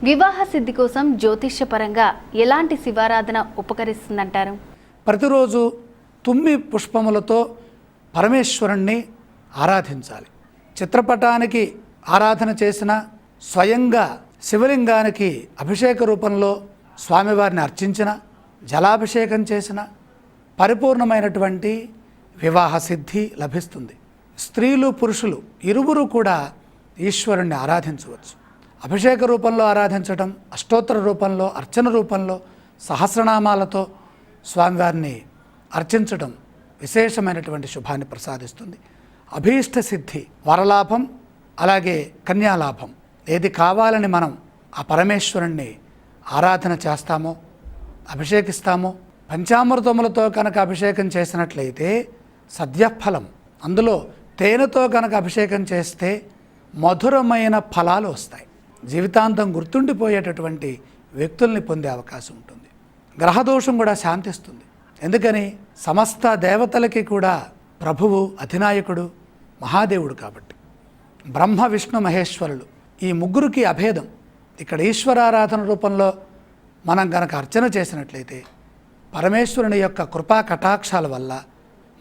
వివాహ సిద్ధి కోసం జ్యోతిష్యపరంగా ఎలాంటి శివారాధన ఉపకరిస్తుందంటారు? ప్రతిరోజు తుమ్మి పుష్పములతో పరమేశ్వరుణ్ణి ఆరాధించాలి. చిత్రపటానికి ఆరాధన చేసిన, స్వయంగా శివలింగానికి అభిషేక రూపంలో స్వామివారిని అర్చించిన, జలాభిషేకం చేసిన పరిపూర్ణమైనటువంటి వివాహ సిద్ధి లభిస్తుంది. స్త్రీలు పురుషులు ఇరువురు కూడా ఈశ్వరుణ్ణి ఆరాధించవచ్చు. అభిషేక రూపంలో ఆరాధించడం, అష్టోత్తర రూపంలో, అర్చన రూపంలో, సహస్రనామాలతో స్వామివారిని అర్చించడం విశేషమైనటువంటి శుభాన్ని ప్రసాదిస్తుంది. అభీష్ట సిద్ధి, వరలాభం, అలాగే కన్యాలాభం ఏది కావాలని మనం ఆ పరమేశ్వరుణ్ణి ఆరాధన చేస్తామో, అభిషేకిస్తామో, పంచామృతములతో కనుక అభిషేకం చేసినట్లయితే సద్యఫలం, అందులో తేనెతో కనుక అభిషేకం చేస్తే మధురమైన ఫలాలు వస్తాయి. జీవితాంతం గుర్తుండిపోయేటటువంటి వ్యక్తుల్ని పొందే అవకాశం ఉంటుంది. గ్రహదోషం కూడా శాంతిస్తుంది. ఎందుకని? సమస్త దేవతలకి కూడా ప్రభువు, అధినాయకుడు మహాదేవుడు కాబట్టి. బ్రహ్మ, విష్ణు, మహేశ్వరులు ఈ ముగ్గురికి అభేదం. ఇక్కడ ఈశ్వరారాధన రూపంలో మనం కనుక అర్చన చేసినట్లయితే పరమేశ్వరుని యొక్క కృపా కటాక్షాల వల్ల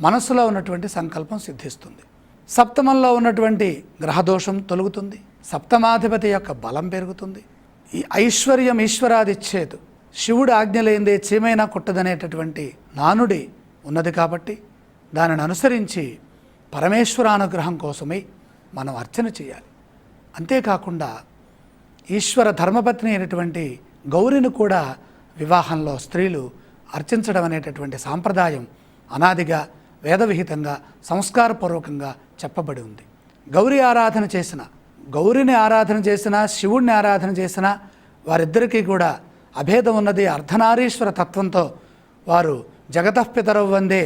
మనసులో ఉన్నటువంటి సంకల్పం సిద్ధిస్తుంది. సప్తమంలో ఉన్నటువంటి గ్రహదోషం తొలగుతుంది. సప్తమాధిపతి యొక్క బలం పెరుగుతుంది. ఈ ఐశ్వర్యం ఈశ్వరాదిచ్చేదు, శివుడు ఆజ్ఞలేందే చీమైనా కుట్టదనేటటువంటి నానుడి ఉన్నది కాబట్టి దానిని అనుసరించి పరమేశ్వరానుగ్రహం కోసమై మనం అర్చన చేయాలి. అంతేకాకుండా ఈశ్వర ధర్మపత్ని అయినటువంటి గౌరిని కూడా వివాహంలో స్త్రీలు అర్చించడం అనేటటువంటి సాంప్రదాయం అనాదిగా వేదవిహితంగా సంస్కారపూర్వకంగా చెప్పబడి ఉంది. గౌరీ ఆరాధన చేసిన, గౌరిని ఆరాధన చేసిన, శివుణ్ణి ఆరాధన చేసిన వారిద్దరికీ కూడా అభేదం ఉన్నది. అర్ధనారీశ్వర తత్వంతో వారు జగతఃపితరౌ వందే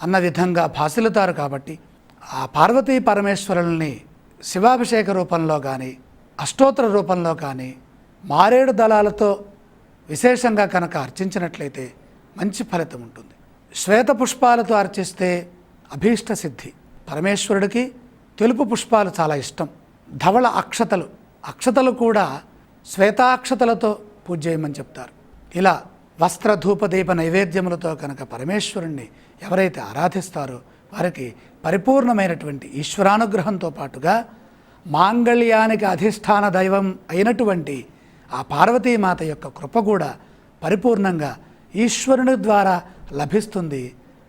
అన్న విధంగా భాసిల్లుతారు కాబట్టి ఆ పార్వతీ పరమేశ్వరుల్ని శివాభిషేక రూపంలో కానీ, అష్టోత్తర రూపంలో కానీ, మారేడు దళాలతో విశేషంగా కనుక అర్చించినట్లయితే మంచి ఫలితం ఉంటుంది. శ్వేత పుష్పాలతో అర్చిస్తే అభీష్ట సిద్ధి. పరమేశ్వరుడికి తెలుపు పుష్పాలు చాలా ఇష్టం. ధవళ అక్షతలు, అక్షతలు కూడా శ్వేతాక్షతలతో పూజ చేయమని చెప్తారు. ఇలా వస్త్ర ధూప దీప నైవేద్యములతో కనుక పరమేశ్వరుణ్ణి ఎవరైతే ఆరాధిస్తారో వారికి పరిపూర్ణమైనటువంటి ఈశ్వరానుగ్రహంతో పాటుగా మాంగళ్యానికి అధిష్టాన దైవం అయినటువంటి ఆ పార్వతీమాత యొక్క కృప కూడా పరిపూర్ణంగా ఈశ్వరుని ద్వారా లభిస్తుంది.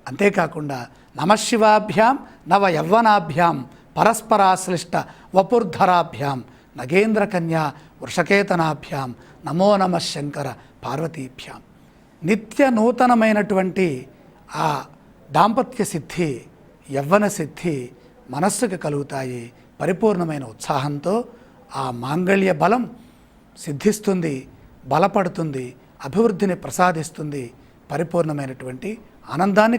అంతేకాకుండా నమశివాభ్యాం నవ యవ్వనాభ్యాం పరస్పరాశ్లిష్ట వపుర్ధరాభ్యాం నగేంద్ర కన్యా వృషకేతనాభ్యాం నమో నమ శంకర పార్వతీభ్యాం. నిత్య నూతనమైనటువంటి ఆ దాంపత్య సిద్ధి, యవ్వన సిద్ధి మనస్సుకి కలుగుతాయి. పరిపూర్ణమైన ఉత్సాహంతో ఆ మాంగళ్య బలం సిద్ధిస్తుంది, బలపడుతుంది, అభివృద్ధిని ప్రసాదిస్తుంది, పరిపూర్ణమైనటువంటి ఆనందాన్ని